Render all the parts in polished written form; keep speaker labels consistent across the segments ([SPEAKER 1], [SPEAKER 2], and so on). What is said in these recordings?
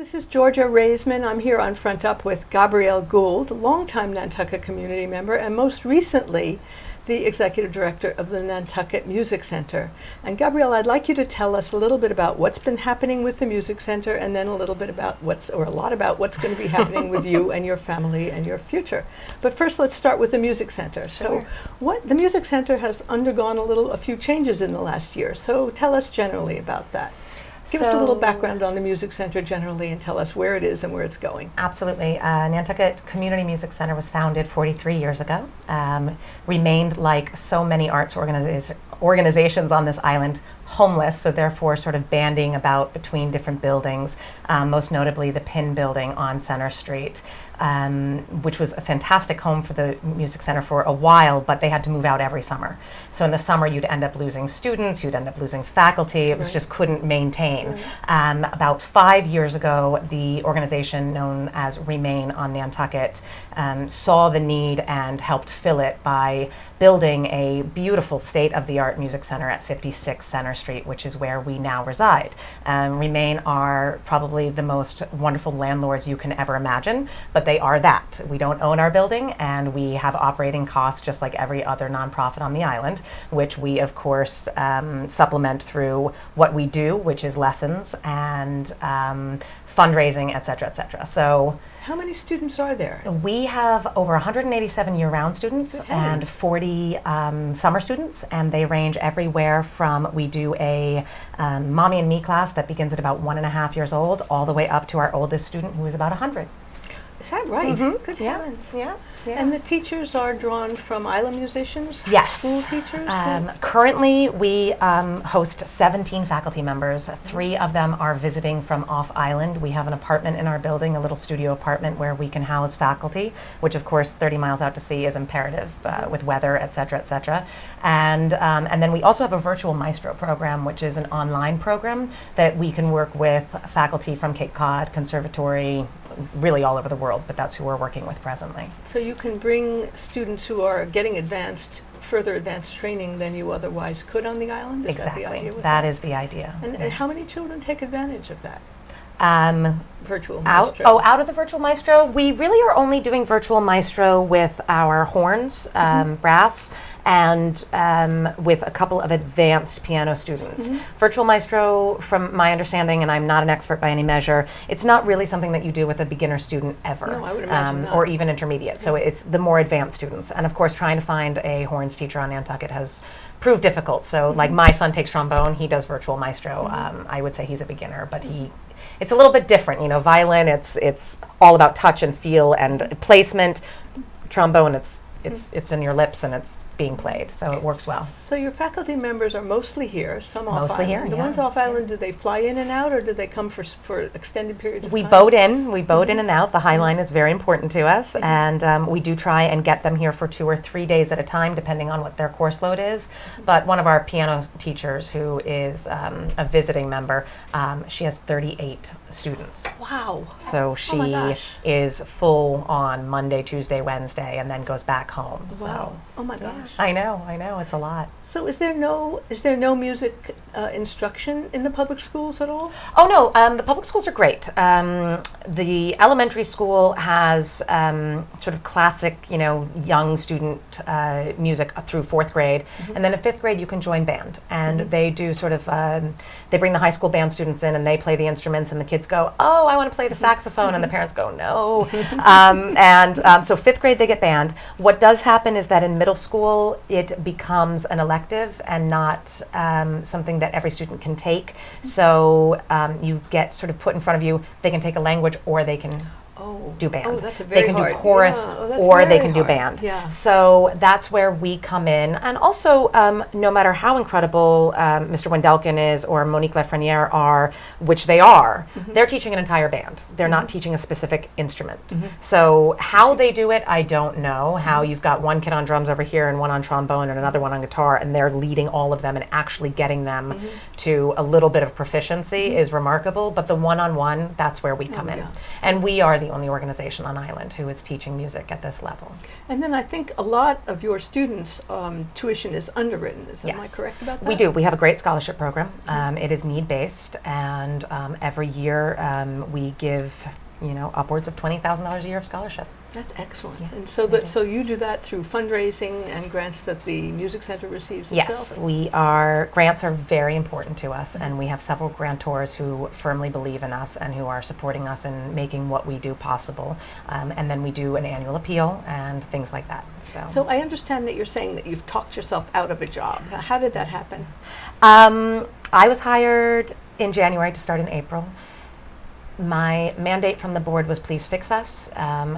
[SPEAKER 1] This is Georgia Raisman. I'm here on Front Up with Gabrielle Gould, longtime Nantucket community member, and most recently the executive director of the Nantucket Music Center. And Gabrielle, I'd like you to tell us a little bit about what's been happening with the Music Center, and then a little bit about a lot about what's going to be happening with you and your family and your future. But first, let's start with the Music Center.
[SPEAKER 2] Sure.
[SPEAKER 1] So, the Music Center has undergone a few changes in the last year. So, tell us generally about that. Give us a little background on the Music Center generally and tell us where it is and where it's going.
[SPEAKER 2] Absolutely. Nantucket Community Music Center was founded 43 years ago. Remained, like so many arts organizations on this island, homeless, so therefore sort of banding about between different buildings, most notably the Pin building on Center Street, which was a fantastic home for the Music Center for a while, but they had to move out every summer. So in the summer you'd end up losing students, you'd end up losing faculty, it was just couldn't maintain. About 5 years ago, the organization known as Remain on Nantucket saw the need and helped fill it by building a beautiful state-of-the-art music center at 56 Center Street, which is where we now reside. Remain are probably the most wonderful landlords you can ever imagine, but they are that. We don't own our building, and we have operating costs just like every other nonprofit on the island, which we, of course, supplement through what we do, which is lessons and fundraising, et cetera, et cetera. So,
[SPEAKER 1] how many students are there?
[SPEAKER 2] We have over 187 year-round students and 40 summer students, and they range everywhere from, we do a Mommy and Me class that begins at about 1.5 years old, all the way up to our oldest student, who is about 100.
[SPEAKER 1] Is that right?
[SPEAKER 2] Mm-hmm.
[SPEAKER 1] Good heavens.
[SPEAKER 2] Yeah.
[SPEAKER 1] And the teachers are drawn from island musicians?
[SPEAKER 2] Yes.
[SPEAKER 1] School teachers?
[SPEAKER 2] Currently, we host 17 faculty members. 3 of them are visiting from off-island. We have an apartment in our building, a little studio apartment where we can house faculty, which of course 30 miles out to sea is imperative with weather, et cetera, et cetera. And then we also have a virtual maestro program, which is an online program that we can work with faculty from Cape Cod, Conservatory, really all over the world, but that's who we're working with presently.
[SPEAKER 1] So you can bring students who are getting further advanced training than you otherwise could on the island?
[SPEAKER 2] Exactly. That is the idea.
[SPEAKER 1] And how many children take advantage of that? Virtual
[SPEAKER 2] maestro. Out of the virtual maestro, we really are only doing virtual maestro with our horns, brass, and with a couple of advanced piano students. Virtual maestro, from my understanding, and I'm not an expert by any measure, it's not really something that you do with a beginner student ever.
[SPEAKER 1] No, I would imagine not.
[SPEAKER 2] Or even intermediate. So it's the more advanced students. And of course, trying to find a horns teacher on Nantucket has proved difficult. So like my son takes trombone, he does virtual maestro. I would say he's a beginner, but it's a little bit different. Violin, it's all about touch and feel and placement. Trombone, it's in your lips and it's being played, so it works well.
[SPEAKER 1] So your faculty members are mostly here, some off-island.
[SPEAKER 2] Mostly here,
[SPEAKER 1] The ones off-island, do they fly in and out, or do they come for extended periods of time?
[SPEAKER 2] We boat in and out. The High Line is very important to us, and we do try and get them here for 2 or 3 days at a time, depending on what their course load is. But one of our piano teachers, who is a visiting member, she has 38 students.
[SPEAKER 1] Wow.
[SPEAKER 2] So she is full on Monday, Tuesday, Wednesday, and then goes back home.
[SPEAKER 1] Wow.
[SPEAKER 2] So.
[SPEAKER 1] Oh my gosh.
[SPEAKER 2] I know, it's a lot.
[SPEAKER 1] So is there no music instruction in the public schools at all?
[SPEAKER 2] Oh no, the public schools are great. The elementary school has sort of classic, young student music through 4th grade, and then in 5th grade you can join band, and they do sort of, they bring the high school band students in and they play the instruments, and the kids go, oh, I want to play the saxophone, and the parents go, no. So 5th grade they get band. What does happen is that in middle school it becomes an elective and not something that every student can take. So you get sort of put in front of you, they can take a language or they can do band.
[SPEAKER 1] Oh, that's a very
[SPEAKER 2] They can
[SPEAKER 1] hard.
[SPEAKER 2] do chorus or they can do band.
[SPEAKER 1] Yeah.
[SPEAKER 2] So that's where we come in. And also, no matter how incredible Mr. Wendelkin is or Monique Lafreniere are, which they are, they're teaching an entire band. They're not teaching a specific instrument. So how they do it, I don't know. How you've got one kid on drums over here and one on trombone and another one on guitar, and they're leading all of them and actually getting them to a little bit of proficiency is remarkable. But the one-on-one, that's where we come in. And we are the the only organization on island who is teaching music at this level.
[SPEAKER 1] And then I think a lot of your students' tuition is underwritten. Am I correct about that?
[SPEAKER 2] We do. We have a great scholarship program. It is need-based, and every year we give upwards of $20,000 a year of scholarship.
[SPEAKER 1] That's excellent.
[SPEAKER 2] Yeah,
[SPEAKER 1] And so you do that through fundraising and grants that the Music Center receives itself?
[SPEAKER 2] Yes, grants are very important to us, and we have several grantors who firmly believe in us and who are supporting us in making what we do possible. And then we do an annual appeal and things like that.
[SPEAKER 1] So I understand that you're saying that you've talked yourself out of a job. How did that happen?
[SPEAKER 2] I was hired in January to start in April. My mandate from the board was please fix us.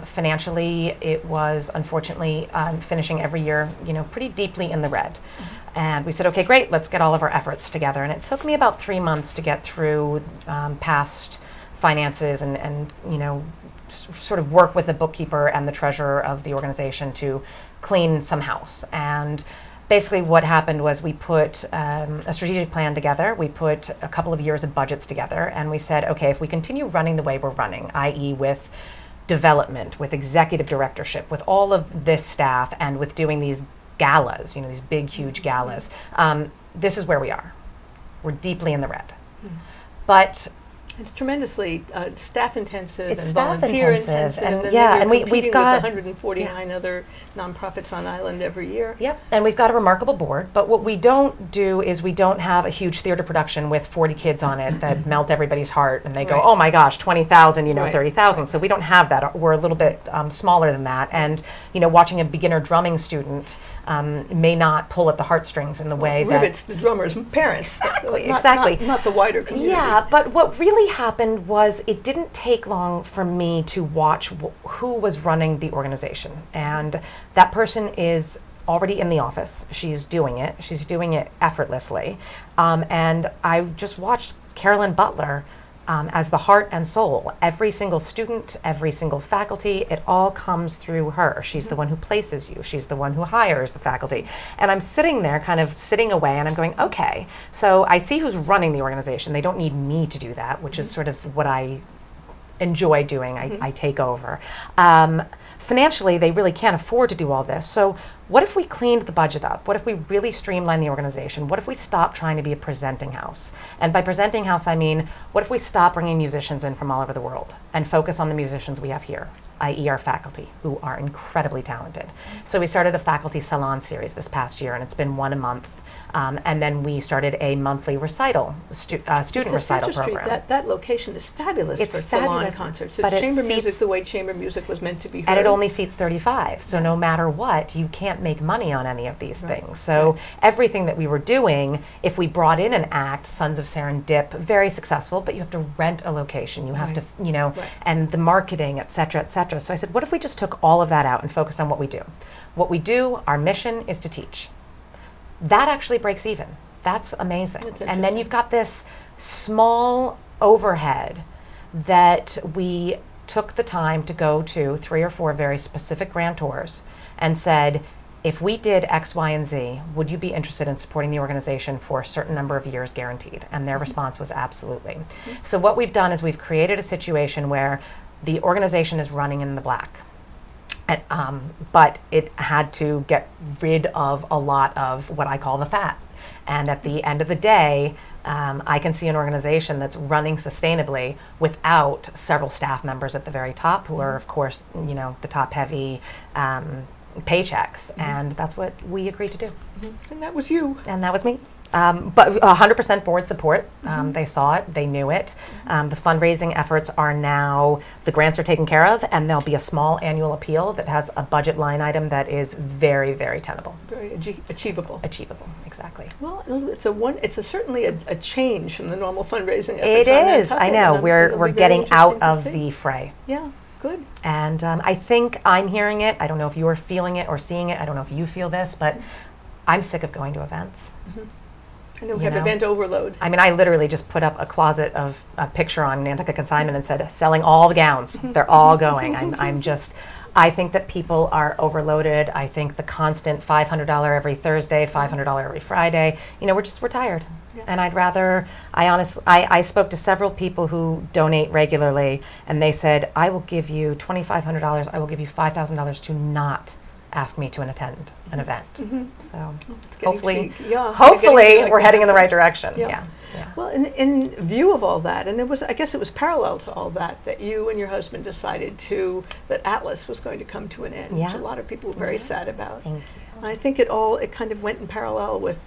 [SPEAKER 2] Financially, it was unfortunately finishing every year, pretty deeply in the red. And we said, okay, great, let's get all of our efforts together. And it took me about 3 months to get through past finances and sort of work with the bookkeeper and the treasurer of the organization to clean some house. And basically what happened was we put a strategic plan together. We put a couple of years of budgets together, and we said, okay, if we continue running the way we're running, i.e. with development, with executive directorship, with all of this staff, and with doing these galas, these big, huge galas, this is where we are. We're deeply in the red. But
[SPEAKER 1] it's tremendously staff intensive
[SPEAKER 2] it's
[SPEAKER 1] and
[SPEAKER 2] staff
[SPEAKER 1] volunteer
[SPEAKER 2] intensive,
[SPEAKER 1] and
[SPEAKER 2] and yeah, and we've got
[SPEAKER 1] with 149 other nonprofits on island every year.
[SPEAKER 2] Yep, and we've got a remarkable board. But what we don't do is we don't have a huge theater production with 40 kids on it that melt everybody's heart, and they go, oh my gosh, 20,000, 30,000. So we don't have that. We're a little bit smaller than that, and watching a beginner drumming student may not pull at the heartstrings in the way that
[SPEAKER 1] rivets the drummers' parents.
[SPEAKER 2] Exactly.
[SPEAKER 1] Not the wider community.
[SPEAKER 2] Yeah, but what really happened was it didn't take long for me to watch who was running the organization. And that person is already in the office. She's doing it. She's doing it effortlessly. And I just watched Carolyn Butler as the heart and soul. Every single student, every single faculty, it all comes through her. She's the one who places you. She's the one who hires the faculty. And I'm sitting there kind of sitting away, and I'm going, okay, so I see who's running the organization. They don't need me to do that, which is sort of what I enjoy doing. I take over. Financially, they really can't afford to do all this. So what if we cleaned the budget up? What if we really streamlined the organization? What if we stopped trying to be a presenting house? And by presenting house, I mean, what if we stop bringing musicians in from all over the world and focus on the musicians we have here, i.e. our faculty, who are incredibly talented. So we started a faculty salon series this past year, and it's been one a month. And then we started a monthly recital, student recital program.
[SPEAKER 1] Street, that location is fabulous for salon concerts. It's chamber music the way chamber music was meant to be heard.
[SPEAKER 2] And it only seats 35. So no matter what, you can't make money on any of these things. So everything that we were doing, if we brought in an act, Sons of Serendip, very successful, but you have to rent a location. You have to, and the marketing, et cetera, et cetera. So I said, what if we just took all of that out and focused on what we do? What we do, our mission is to teach. That actually breaks even. That's amazing. And then you've got this small overhead that we took the time to go to 3 or 4 very specific grantors and said, if we did X, Y, and Z, would you be interested in supporting the organization for a certain number of years guaranteed? And their response was absolutely. So what we've done is we've created a situation where the organization is running in the black. But it had to get rid of a lot of what I call the fat. And at the end of the day, I can see an organization that's running sustainably without several staff members at the very top who are, of course, the top heavy paychecks. And that's what we agreed to do.
[SPEAKER 1] And that was you.
[SPEAKER 2] And that was me. But 100% board support. They saw it, they knew it. The fundraising efforts are now, the grants are taken care of, and there'll be a small annual appeal that has a budget line item that is very, very tenable.
[SPEAKER 1] Very achievable.
[SPEAKER 2] Achievable, exactly.
[SPEAKER 1] Well, it's certainly a change from the normal fundraising
[SPEAKER 2] It
[SPEAKER 1] efforts.
[SPEAKER 2] is, I know. We're getting out of the fray.
[SPEAKER 1] Yeah, good.
[SPEAKER 2] And I think I'm hearing it. I don't know if you're feeling it or seeing it. I don't know if you feel this, but I'm sick of going to events.
[SPEAKER 1] I know we have event overload.
[SPEAKER 2] I mean, I literally just put up a closet of a picture on Nantucket Consignment and said, selling all the gowns. They're all going. I think that people are overloaded. I think the constant $500 every Thursday, $500 every Friday, we're tired.
[SPEAKER 1] Yeah.
[SPEAKER 2] And I spoke to several people who donate regularly, and they said, I will give you $2,500, I will give you $5,000 to not ask me to attend an event. So hopefully we're heading in the right direction. Yeah.
[SPEAKER 1] Well, in view of all that, and I guess it was parallel to all that, that you and your husband decided that Atlas was going to come to an end, which a lot of people were very sad about.
[SPEAKER 2] Thank you.
[SPEAKER 1] I think it kind of went in parallel with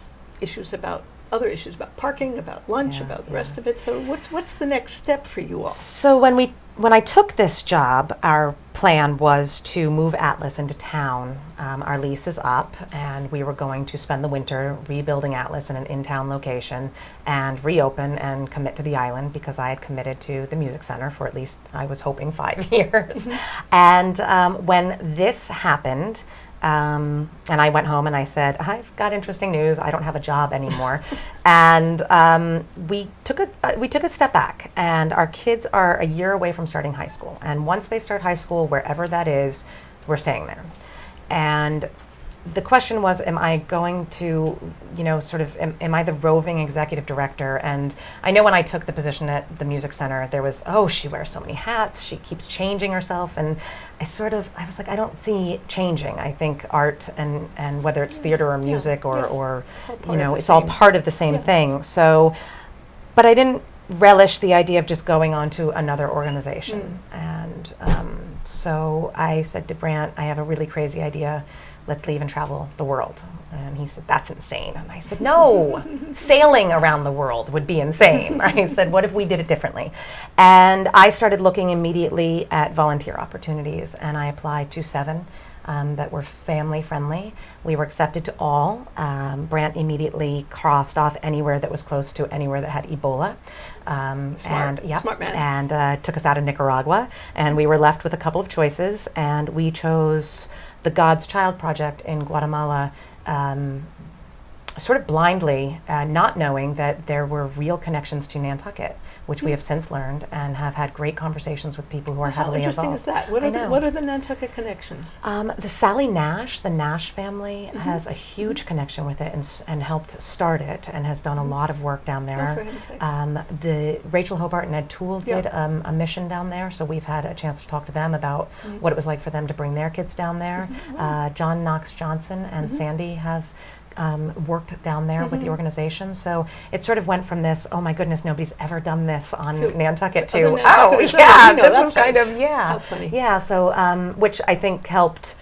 [SPEAKER 1] other issues about parking, about lunch, about the rest of it. So what's the next step for you all?
[SPEAKER 2] So when I took this job, our plan was to move Atlas into town. Our lease is up, and we were going to spend the winter rebuilding Atlas in an in-town location and reopen and commit to the island, because I had committed to the music center for at least, I was hoping, 5 years. And when this happened, and I went home and I said, I've got interesting news. I don't have a job anymore. And we took a step back, and our kids are a year away from starting high school. And once they start high school, wherever that is, we're staying there. And the question was, am I going to, am I the roving executive director? And I know when I took the position at the music center, there was, she wears so many hats, she keeps changing herself. And I was like, I don't see changing. I think art and whether it's theater or music or it's all part of the same thing. So, but I didn't relish the idea of just going on to another organization. And so I said to Brant, I have a really crazy idea. Let's leave and travel the world. And he said, that's insane. And I said, no, sailing around the world would be insane. I said, what if we did it differently? And I started looking immediately at volunteer opportunities, and I applied to 7 that were family friendly. We were accepted to all. Brant immediately crossed off anywhere that was close to anywhere that had Ebola.
[SPEAKER 1] Smart man.
[SPEAKER 2] And took us out of Nicaragua. And we were left with a couple of choices, and we chose the God's Child Project in Guatemala, sort of blindly, not knowing that there were real connections to Nantucket, which we have since learned and have had great conversations with people who are heavily involved.
[SPEAKER 1] How interesting is that? What are the Nantucket connections?
[SPEAKER 2] The Sally Nash, the Nash family, has a huge connection with it and helped start it and has done a lot of work down there. The Rachel Hobart and Ed Toole did a mission down there, so we've had a chance to talk to them about what it was like for them to bring their kids down there. John Knox Johnson and Sandy have worked down there with the organization. So it sort of went from this, oh my goodness, nobody's ever done this on Nantucket to, this is kind of,
[SPEAKER 1] How funny.
[SPEAKER 2] Yeah, so, which I think helped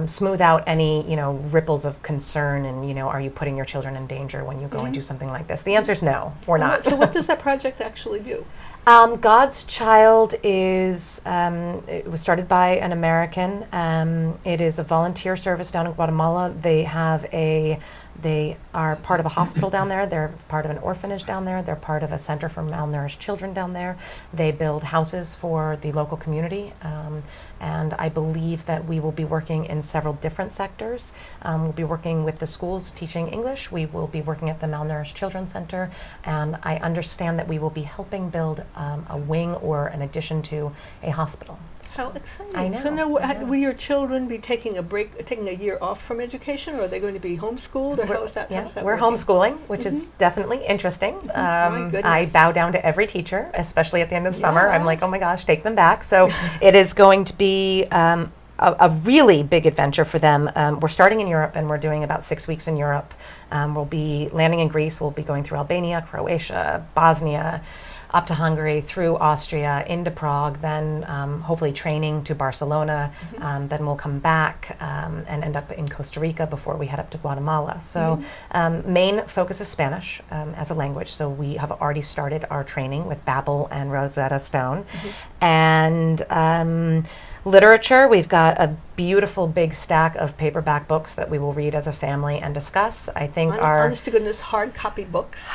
[SPEAKER 2] smooth out any, ripples of concern and, are you putting your children in danger when you go and do something like this? The answer is no, we're not.
[SPEAKER 1] So what does that project actually do?
[SPEAKER 2] God's Child is, it was started by an American. It is a volunteer service down in Guatemala. They are part of a hospital down there. They're part of an orphanage down there. They're part of a center for malnourished children down there. They build houses for the local community. And I believe that we will be working in several different sectors. We'll be working with the schools teaching English. We will be working at the Malnourished Children's Center. And I understand that we will be helping build a wing or an addition to a hospital.
[SPEAKER 1] How exciting.
[SPEAKER 2] I know.
[SPEAKER 1] So now, will your children be taking a year off from education, or are they going to be homeschooled, or how is that?
[SPEAKER 2] Yeah,
[SPEAKER 1] how is that
[SPEAKER 2] we're
[SPEAKER 1] working?
[SPEAKER 2] homeschooling, which is definitely interesting.
[SPEAKER 1] My goodness.
[SPEAKER 2] I bow down to every teacher, especially at the end of summer. I'm like, oh my gosh, take them back. So it is going to be a really big adventure for them. We're starting in Europe, and we're doing about 6 weeks in Europe. We'll be landing in Greece. We'll be going through Albania, Croatia, Bosnia, up to Hungary, through Austria, into Prague, then hopefully training to Barcelona. Then we'll come back and end up in Costa Rica before we head up to Guatemala. So main focus is Spanish as a language. So we have already started our training with Babel and Rosetta Stone. And literature, we've got a beautiful big stack of paperback books that we will read as a family and discuss. I think
[SPEAKER 1] honest to goodness hard copy books.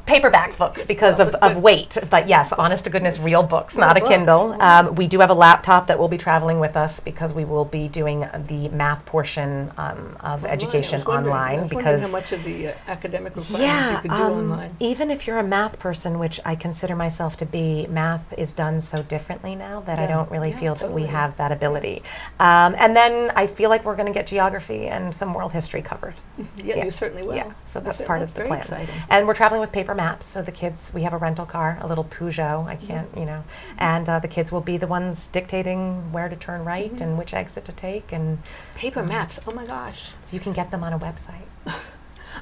[SPEAKER 2] Paperback books because of weight, but yes, honest to goodness real books, not a
[SPEAKER 1] books.
[SPEAKER 2] Kindle. We do have a laptop that will be traveling with us because we will be doing the math portion of education online.
[SPEAKER 1] I was
[SPEAKER 2] because
[SPEAKER 1] wondering how much of the academic requirements you could do online.
[SPEAKER 2] Even if you're a math person, which I consider myself to be, math is done run so differently now that I
[SPEAKER 1] Yeah.
[SPEAKER 2] don't really
[SPEAKER 1] Yeah,
[SPEAKER 2] feel that we
[SPEAKER 1] totally.
[SPEAKER 2] have that ability. And then I feel like we're going to get geography and some world history covered.
[SPEAKER 1] Yeah, you certainly will.
[SPEAKER 2] Yeah, so that's part of the
[SPEAKER 1] very
[SPEAKER 2] plan.
[SPEAKER 1] exciting.
[SPEAKER 2] And we're traveling with paper maps, so the kids, we have a rental car, a little Peugeot, I can't, and the kids will be the ones dictating where to turn right and which exit to take, and
[SPEAKER 1] Paper maps, oh my gosh.
[SPEAKER 2] so you can get them on a website.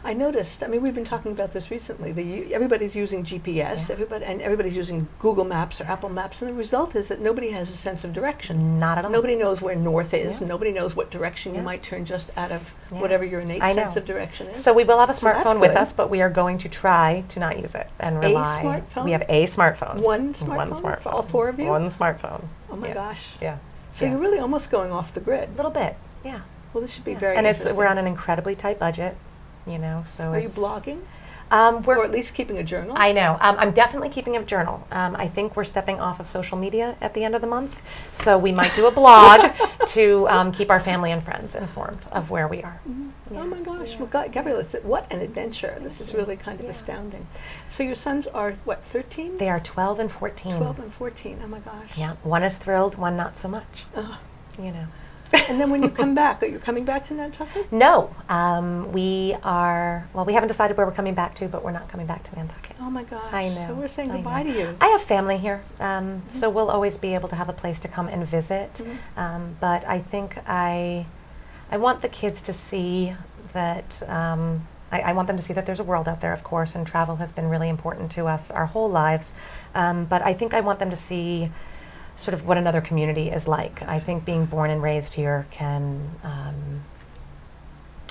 [SPEAKER 1] I noticed, I mean, we've been talking about this recently. Everybody's using GPS,
[SPEAKER 2] Yeah.
[SPEAKER 1] everybody's using Google Maps or Apple Maps, and the result is that nobody has a sense of direction.
[SPEAKER 2] Not at all.
[SPEAKER 1] Nobody knows where north is.
[SPEAKER 2] Yeah.
[SPEAKER 1] Nobody knows what direction you
[SPEAKER 2] Yeah.
[SPEAKER 1] might turn just out of
[SPEAKER 2] Yeah.
[SPEAKER 1] whatever your innate
[SPEAKER 2] I
[SPEAKER 1] sense
[SPEAKER 2] know.
[SPEAKER 1] of direction is.
[SPEAKER 2] So we will have a
[SPEAKER 1] So that's
[SPEAKER 2] smartphone with
[SPEAKER 1] good.
[SPEAKER 2] us, but we are going to try to not use it and
[SPEAKER 1] A
[SPEAKER 2] rely.
[SPEAKER 1] smartphone?
[SPEAKER 2] We have a smartphone.
[SPEAKER 1] One smartphone for all four of you?
[SPEAKER 2] One smartphone.
[SPEAKER 1] Oh my
[SPEAKER 2] Yeah.
[SPEAKER 1] gosh.
[SPEAKER 2] Yeah.
[SPEAKER 1] So
[SPEAKER 2] Yeah.
[SPEAKER 1] you're really almost going off the grid.
[SPEAKER 2] A little bit. Yeah.
[SPEAKER 1] Well, this should be
[SPEAKER 2] Yeah.
[SPEAKER 1] very
[SPEAKER 2] and
[SPEAKER 1] interesting.
[SPEAKER 2] we're on an incredibly tight budget, so
[SPEAKER 1] Are you
[SPEAKER 2] it's
[SPEAKER 1] blogging?
[SPEAKER 2] we're
[SPEAKER 1] Or at least keeping a journal?
[SPEAKER 2] I know. I'm definitely keeping a journal. I think we're stepping off of social media at the end of the month, so we might do a blog to keep our family and friends informed of where we are.
[SPEAKER 1] Oh my gosh.
[SPEAKER 2] Yeah.
[SPEAKER 1] Well, Gabrielle, what an adventure. This is really kind of
[SPEAKER 2] Yeah.
[SPEAKER 1] astounding. So your sons are, what, 13?
[SPEAKER 2] They are 12 and 14.
[SPEAKER 1] 12 and 14. Oh my gosh.
[SPEAKER 2] Yeah. One is thrilled, one not so much.
[SPEAKER 1] Ugh.
[SPEAKER 2] You know.
[SPEAKER 1] And then when you come back, are you coming back to Nantucket?
[SPEAKER 2] No, we are. Well, we haven't decided where we're coming back to, but we're not coming back to Nantucket.
[SPEAKER 1] Oh my gosh.
[SPEAKER 2] I know.
[SPEAKER 1] So we're saying
[SPEAKER 2] I
[SPEAKER 1] goodbye
[SPEAKER 2] know.
[SPEAKER 1] to you.
[SPEAKER 2] I have family here, so we'll always be able to have a place to come and visit. But I think I want the kids to see that. I want them to see that there's a world out there, of course, and travel has been really important to us our whole lives. But I think I want them to see sort of what another community is like. I think being born and raised here can.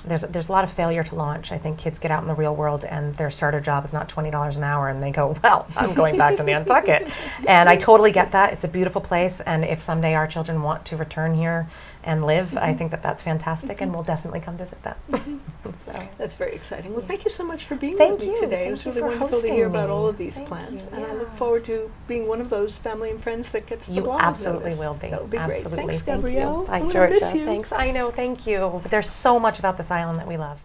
[SPEAKER 2] There's a lot of failure to launch. I think kids get out in the real world and their starter job is not $20 an hour, and they go, well, I'm going back to Nantucket. And I totally get that. It's a beautiful place, and if someday our children want to return here and live, I think that that's fantastic, and we'll definitely come visit them. So.
[SPEAKER 1] That's very exciting. Well, thank you so much for being
[SPEAKER 2] Thank
[SPEAKER 1] with me
[SPEAKER 2] you.
[SPEAKER 1] today.
[SPEAKER 2] Thank
[SPEAKER 1] It was
[SPEAKER 2] you
[SPEAKER 1] really
[SPEAKER 2] for
[SPEAKER 1] wonderful to hear
[SPEAKER 2] hosting
[SPEAKER 1] about all
[SPEAKER 2] me.
[SPEAKER 1] of these
[SPEAKER 2] Thank
[SPEAKER 1] plans.
[SPEAKER 2] you.
[SPEAKER 1] And I look
[SPEAKER 2] Yeah.
[SPEAKER 1] forward to being one of those family and friends that gets the
[SPEAKER 2] You
[SPEAKER 1] blog
[SPEAKER 2] absolutely
[SPEAKER 1] notice.
[SPEAKER 2] will be.
[SPEAKER 1] That would be
[SPEAKER 2] Absolutely.
[SPEAKER 1] great. Thanks,
[SPEAKER 2] Thank
[SPEAKER 1] Gabrielle.
[SPEAKER 2] you. Bye,
[SPEAKER 1] I'm gonna
[SPEAKER 2] Georgia.
[SPEAKER 1] miss you.
[SPEAKER 2] Thanks. I know. Thank you. But there's so much about this island that we love.